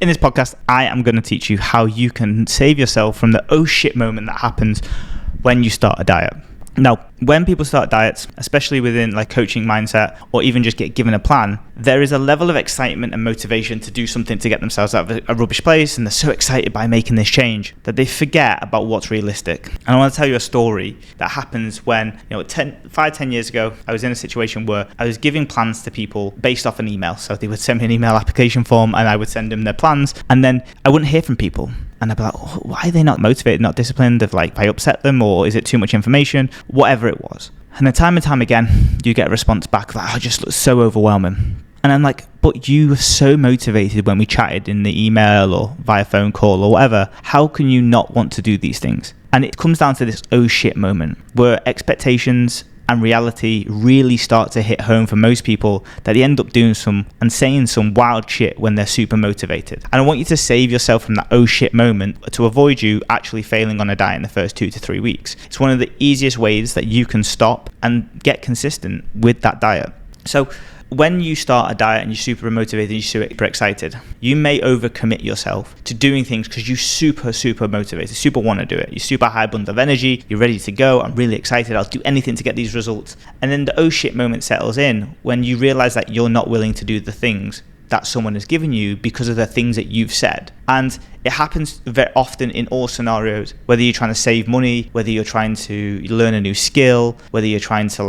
In this podcast, I am going to teach you how you can save yourself from the oh shit moment that happens when you start a diet. Now, when people start diets, especially within like coaching mindset or even just get given a plan, there is a level of excitement and motivation to do something to get themselves out of a rubbish place, and they're so excited by making this change that they forget about what's realistic. And I want to tell you a story that happens when, 10 years ago, I was in a situation where I was giving plans to people based off an email. So they would send me an email application form and I would send them their plans, and then I wouldn't hear from people. And I'd be like, oh, why are they not motivated, not disciplined? Have I upset them, or is it too much information? Whatever it was. And then time and time again, you get a response back like, oh, it just looks so overwhelming. And I'm like, but you were so motivated when we chatted in the email or via phone call or whatever. How can you not want to do these things? And it comes down to this oh shit moment where expectations and reality really start to hit home for most people, that they end up doing some and saying some wild shit when they're super motivated. And I want you to save yourself from that oh shit moment to avoid you actually failing on a diet in the first 2 to 3 weeks. It's one of the easiest ways that you can stop and get consistent with that diet. So when you start a diet and you're super motivated and you're super excited, you may overcommit yourself to doing things because you're super motivated, super want to do it. You're super high bundle of energy, you're ready to go, I'm really excited, I'll do anything to get these results. And then the oh shit moment settles in when you realize that you're not willing to do the things that someone has given you because of the things that you've said. And it happens very often in all scenarios, whether you're trying to save money, whether you're trying to learn a new skill, whether you're trying to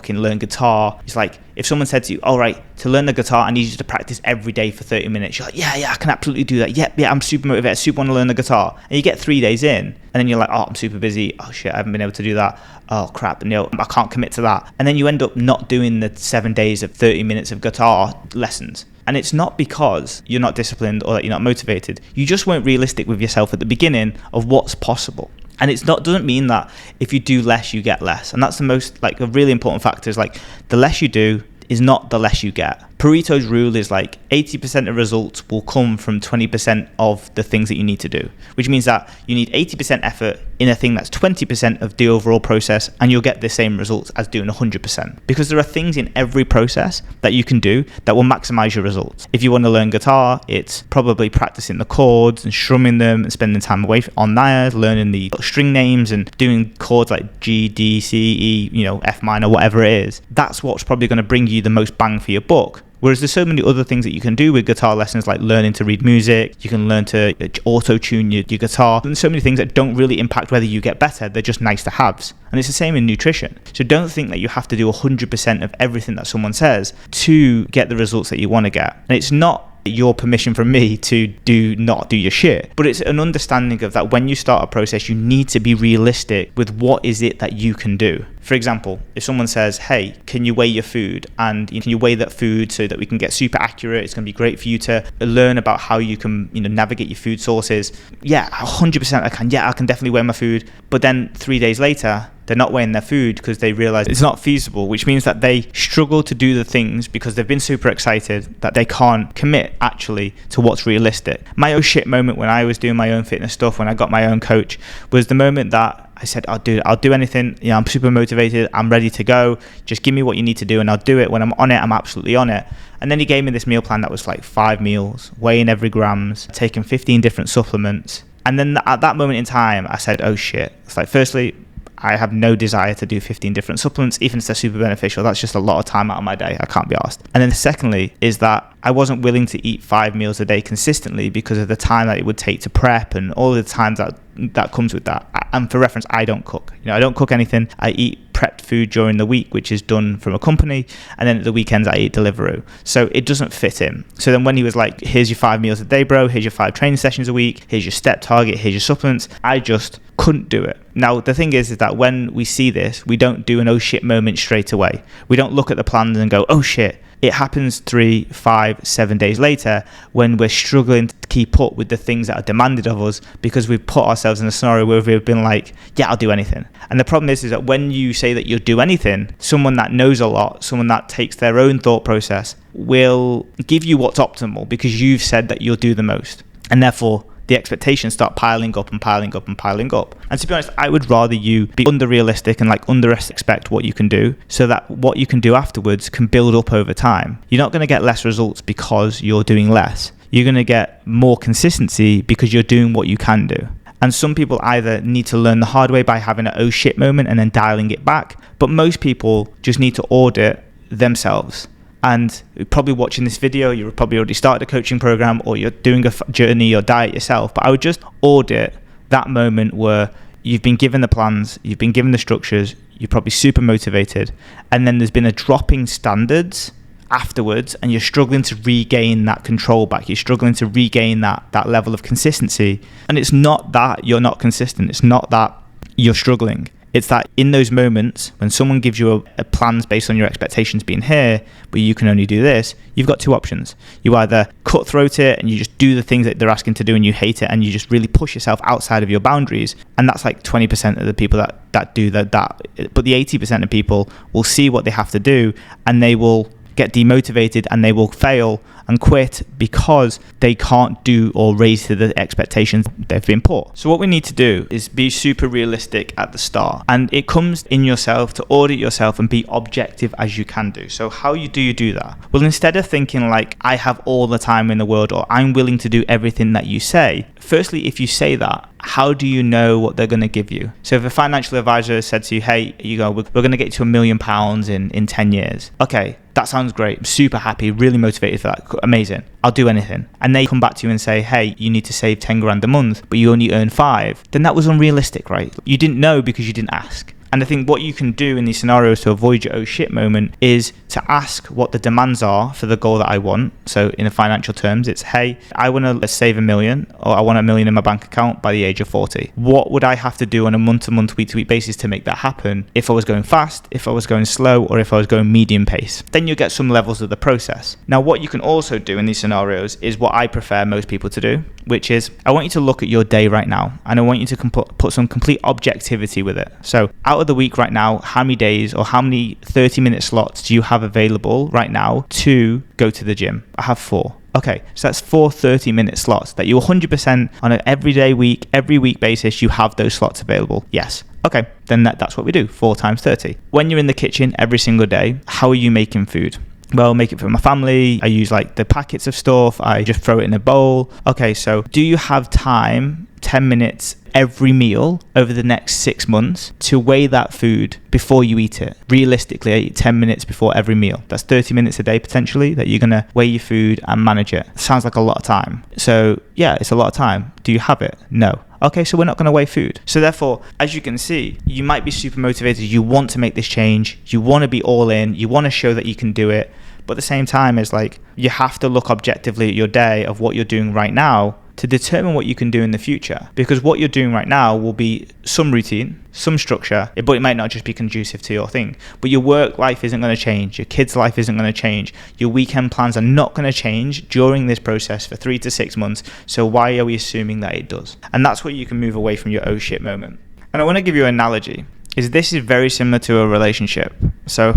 learn guitar. It's like if someone said to you, all right, to learn the guitar, I need you to practice every day for 30 minutes. You're like, yeah, I can absolutely do that. Yeah, I'm super motivated, I super want to learn the guitar. And you get 3 days in, and then you're like, oh, I'm super busy. Oh shit, I haven't been able to do that. Oh crap, I can't commit to that. And then you end up not doing the 7 days of 30 minutes of guitar lessons. And it's not because you're not disciplined or that you're not motivated. You just weren't realistic with yourself at the beginning of what's possible. And doesn't mean that if you do less, you get less. And that's the most, a really important factor is the less you do is not the less you get. Peritos Rule is 80% of results will come from 20% of the things that you need to do, which means that you need 80% effort in a thing that's 20% of the overall process, and you'll get the same results as doing 100%. Because there are things in every process that you can do that will maximize your results. If you want to learn guitar, it's probably practicing the chords and strumming them and spending time away on that, learning the string names and doing chords like G, D, C, E, F minor, whatever it is. That's what's probably going to bring you the most bang for your buck. Whereas there's so many other things that you can do with guitar lessons, like learning to read music, you can learn to auto-tune your guitar, and so many things that don't really impact whether you get better, they're just nice to haves. And it's the same in nutrition. So don't think that you have to do 100% of everything that someone says to get the results that you want to get. And it's not your permission from me to not do your shit, but it's an understanding of that when you start a process, you need to be realistic with what is it that you can do. For example, if someone says, hey, can you weigh your food, and can you weigh that food so that we can get super accurate, it's going to be great for you to learn about how you can navigate your food sources. Yeah, 100% I can. Yeah, I can definitely weigh my food. But then 3 days later, they're not weighing their food because they realize it's not feasible, which means that they struggle to do the things because they've been super excited that they can't commit actually to what's realistic. My oh shit moment when I was doing my own fitness stuff, when I got my own coach, was the moment that I said, I'll do anything. I'm super motivated. I'm ready to go. Just give me what you need to do and I'll do it. When I'm on it, I'm absolutely on it. And then he gave me this meal plan that was 5 meals, weighing every grams, taking 15 different supplements. And then at that moment in time, I said, oh shit. It's firstly, I have no desire to do 15 different supplements, even if they're super beneficial. That's just a lot of time out of my day. I can't be asked. And then secondly is that I wasn't willing to eat 5 meals a day consistently because of the time that it would take to prep and all the times that comes with that. And for reference, I don't cook. I don't cook anything. I eat prepped food during the week, which is done from a company, and then at the weekends I eat Deliveroo. So it doesn't fit in. So then when he was like, here's your 5 meals a day, bro, here's your 5 training sessions a week, here's your step target, here's your supplements, I just couldn't do it. Now the thing is that when we see this, we don't do an oh shit moment straight away. We don't look at the plans and go, oh shit. It happens 3, 5, 7 days later when we're struggling to keep up with the things that are demanded of us because we've put ourselves in a scenario where we've been like, yeah, I'll do anything. And the problem is that when you say that you'll do anything, someone that knows a lot, someone that takes their own thought process will give you what's optimal because you've said that you'll do the most. And therefore, the expectations start piling up and piling up and piling up. And to be honest, I would rather you be under-realistic and under-expect what you can do so that what you can do afterwards can build up over time. You're not going to get less results because you're doing less. you're going to get more consistency because you're doing what you can do. And some people either need to learn the hard way by having an oh shit moment and then dialing it back, but most people just need to audit themselves. And probably watching this video, you've probably already started a coaching program, or you're doing a journey or diet yourself, but I would just audit that moment where you've been given the plans, you've been given the structures, you're probably super motivated, and then there's been a drop in standards afterwards, and you're struggling to regain that control back. You're struggling to regain that level of consistency. And it's not that you're not consistent. It's not that you're struggling. It's that in those moments when someone gives you a plans based on your expectations being here, but you can only do this, you've got two options. You either cutthroat it and you just do the things that they're asking to do and you hate it and you just really push yourself outside of your boundaries. And that's like 20% of the people that do that. But the 80% of people will see what they have to do and they will get demotivated and they will fail and quit because they can't do or raise to the expectations they've been put. So what we need to do is be super realistic at the start, and it comes in yourself to audit yourself and be objective as you can do. So how do you do that? Well, instead of thinking like I have all the time in the world or I'm willing to do everything that you say, firstly, if you say that, how do you know what they're going to give you? So if a financial advisor said to you, hey, we're going to get you to £1 million in 10 years. Okay, that sounds great. I'm super happy, really motivated for that. Amazing. I'll do anything. And they come back to you and say, hey, you need to save 10 grand a month, but you only earn 5. Then that was unrealistic, right? You didn't know because you didn't ask. And I think what you can do in these scenarios to avoid your oh shit moment is to ask what the demands are for the goal that I want. So in financial terms, it's, hey, I want to save $1 million, or I want $1 million in my bank account by the age of 40. What would I have to do on a month-to-month, week-to-week basis to make that happen? If I was going fast, if I was going slow, or if I was going medium pace, then you'll get some levels of the process. Now, what you can also do in these scenarios is what I prefer most people to do, which is I want you to look at your day right now, and I want you to put some complete objectivity with it. So out of the week right now, how many days or how many 30-minute slots do you have available right now to go to the gym? I have 4. Okay, so that's 4 30-minute slots that you 100% on an every week basis, you have those slots available. Yes. Okay, then that's what we do, 4 times 30. When you're in the kitchen every single day, how are you making food? Well, make it for my family. I use like the packets of stuff. I just throw it in a bowl. Okay, so do you have time, 10 minutes every meal over the next 6 months to weigh that food before you eat it? Realistically, I eat 10 minutes before every meal. That's 30 minutes a day potentially that you're going to weigh your food and manage it. Sounds like a lot of time. So yeah, it's a lot of time. Do you have it? No. Okay, so we're not going to weigh food. So therefore, as you can see, you might be super motivated. You want to make this change. You want to be all in. You want to show that you can do it. But at the same time, it's like you have to look objectively at your day of what you're doing right now to determine what you can do in the future. Because what you're doing right now will be some routine, some structure, but it might not just be conducive to your thing. But your work life isn't going to change. Your kids' life isn't going to change. Your weekend plans are not going to change during this process for 3 to 6 months. So why are we assuming that it does? And that's where you can move away from your oh shit moment. And I want to give you an analogy. This is very similar to a relationship. So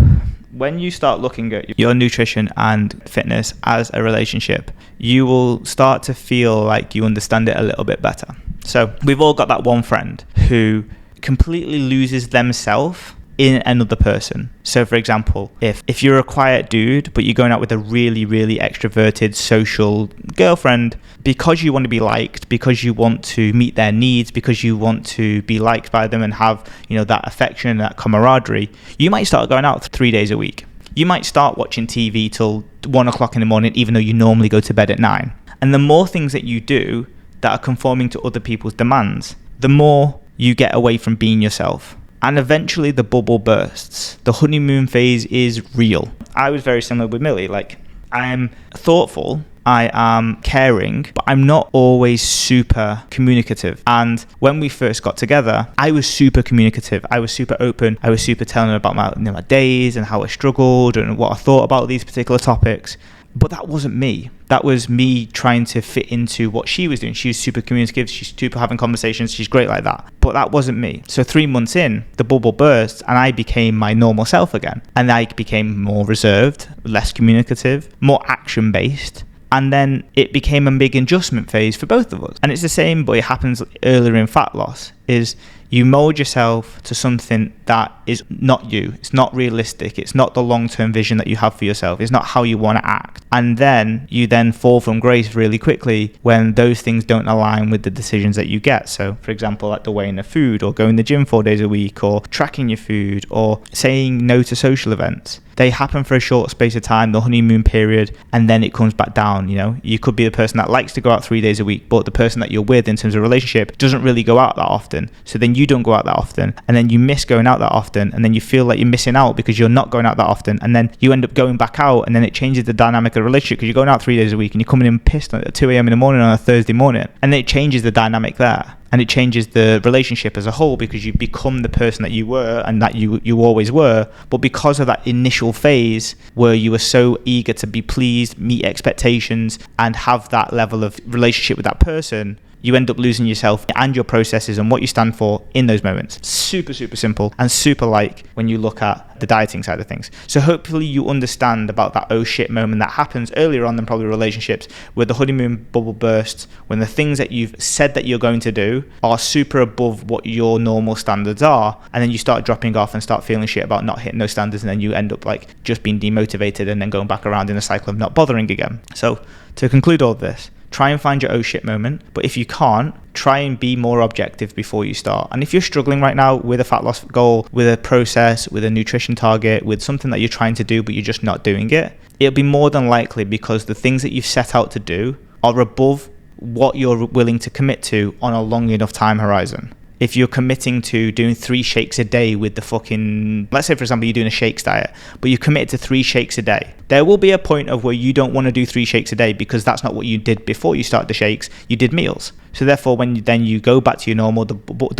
when you start looking at your nutrition and fitness as a relationship, you will start to feel like you understand it a little bit better. So we've all got that one friend who completely loses themselves in another person. So for example, if you're a quiet dude, but you're going out with a really, really extroverted social girlfriend, because you want to be liked, because you want to meet their needs, because you want to be liked by them and have, that affection and that camaraderie, you might start going out 3 days a week. You might start watching TV till 1 o'clock in the morning, even though you normally go to bed at 9. And the more things that you do that are conforming to other people's demands, the more you get away from being yourself. And eventually the bubble bursts. The honeymoon phase is real. I was very similar with Millie. Like, I'm thoughtful, I am caring, but I'm not always super communicative. And when we first got together, I was super communicative. I was super open. I was super telling her about my days and how I struggled and what I thought about these particular topics. But that wasn't me. That was me trying to fit into what she was doing. She was super communicative. She's super having conversations. She's great like that. But that wasn't me. So 3 months in, the bubble burst and I became my normal self again. And I became more reserved, less communicative, more action-based. And then it became a big adjustment phase for both of us. And it's the same, but it happens earlier in fat loss. is you mold yourself to something that is not you. It's not realistic. It's not the long-term vision that you have for yourself. It's not how you want to act. And then you then fall from grace really quickly when those things don't align with the decisions that you get. So, for example, like the weighing of food, or going to the gym 4 days a week, or tracking your food, or saying no to social events. They happen for a short space of time, the honeymoon period, and then it comes back down. You could be the person that likes to go out 3 days a week, but the person that you're with in terms of relationship doesn't really go out that often. So then you don't go out that often, and then you miss going out that often, and then you feel like you're missing out because you're not going out that often, and then you end up going back out, and then it changes the dynamic of the relationship because you're going out 3 days a week and you're coming in pissed at 2 a.m. in the morning on a Thursday morning, and then it changes the dynamic there. And it changes the relationship as a whole because you become the person that you were and that you always were. But because of that initial phase where you were so eager to be pleased, meet expectations, and have that level of relationship with that person, you end up losing yourself and your processes and what you stand for in those moments. Super, super simple and super like when you look at the dieting side of things. So hopefully you understand about that oh shit moment that happens earlier on than probably relationships, where the honeymoon bubble bursts, when the things that you've said that you're going to do are super above what your normal standards are, and then you start dropping off and start feeling shit about not hitting those standards, and then you end up like just being demotivated and then going back around in a cycle of not bothering again. So to conclude all of this, try and find your oh shit moment, but if you can't, try and be more objective before you start. And if you're struggling right now with a fat loss goal, with a process, with a nutrition target, with something that you're trying to do but you're just not doing it, it'll be more than likely because the things that you've set out to do are above what you're willing to commit to on a long enough time horizon. If you're committing to doing 3 shakes a day with the fucking, let's say for example you're doing a shakes diet, but you're committed to 3 shakes a day, there will be a point of where you don't want to do 3 shakes a day because that's not what you did before you started the shakes. You did meals. So therefore, when you go back to your normal, the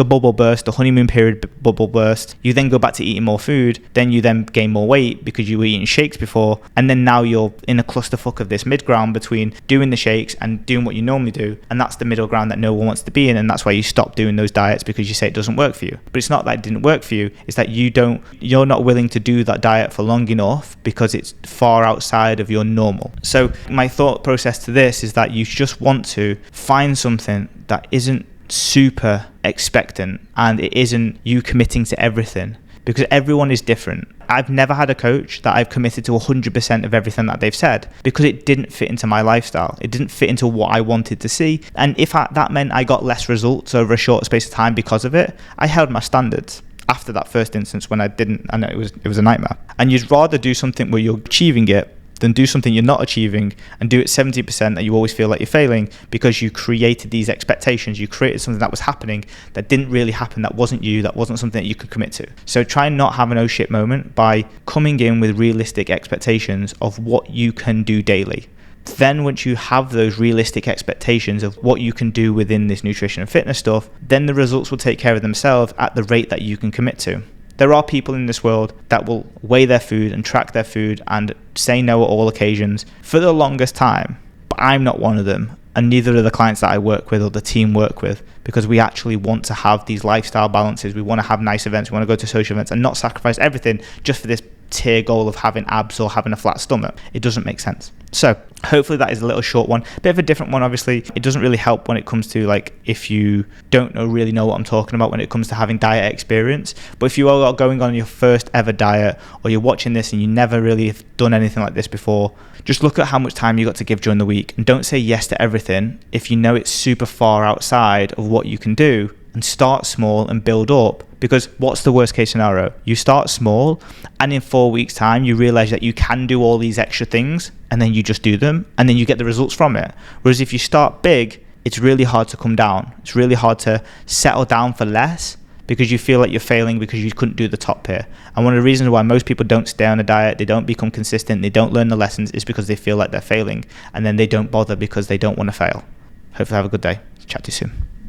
bubble burst, the honeymoon period bubble burst, you then go back to eating more food, then you then gain more weight because you were eating shakes before, and then now you're in a clusterfuck of this mid-ground between doing the shakes and doing what you normally do, and that's the middle ground that no one wants to be in, and that's why you stop doing those diets because you say it doesn't work for you. But it's not that it didn't work for you, it's that you're not willing to do that diet for long enough because it's far outside of your normal. So my thought process to this is that you just want to find something that isn't super expectant and it isn't you committing to everything, because everyone is different. I've never had a coach that I've committed to 100% of everything that they've said because it didn't fit into my lifestyle. It didn't fit into what I wanted to see. And if that meant I got less results over a short space of time because of it, I held my standards after that first instance when I didn't, and it was a nightmare. And you'd rather do something where you're achieving it than do something you're not achieving and do it 70% that you always feel like you're failing because you created these expectations. You created something that was happening that didn't really happen, that wasn't you, that wasn't something that you could commit to. So try and not have an oh shit moment by coming in with realistic expectations of what you can do daily. Then once you have those realistic expectations of what you can do within this nutrition and fitness stuff, then the results will take care of themselves at the rate that you can commit to. There are people in this world that will weigh their food and track their food and say no at all occasions for the longest time. But I'm not one of them, and neither are the clients that I work with or the team work with, because we actually want to have these lifestyle balances. We want to have nice events. We want to go to social events and not sacrifice everything just for this tier goal of having abs or having a flat stomach. It doesn't make sense. So hopefully that is a little short one, bit of a different one. Obviously it doesn't really help when it comes to like if you don't really know what I'm talking about when it comes to having diet experience. But if you are going on your first ever diet, or you're watching this and you never really have done anything like this before, just look at how much time you got to give during the week and don't say yes to everything if you know it's super far outside of what you can do, and start small and build up. Because what's the worst case scenario? You start small and in 4 weeks time you realize that you can do all these extra things, and then you just do them and then you get the results from it. Whereas if you start big, it's really hard to come down. It's really hard to settle down for less because you feel like you're failing because you couldn't do the top tier. And one of the reasons why most people don't stay on a diet, they don't become consistent, they don't learn the lessons, is because they feel like they're failing, and then they don't bother because they don't want to fail. Hopefully have a good day. Chat to you soon.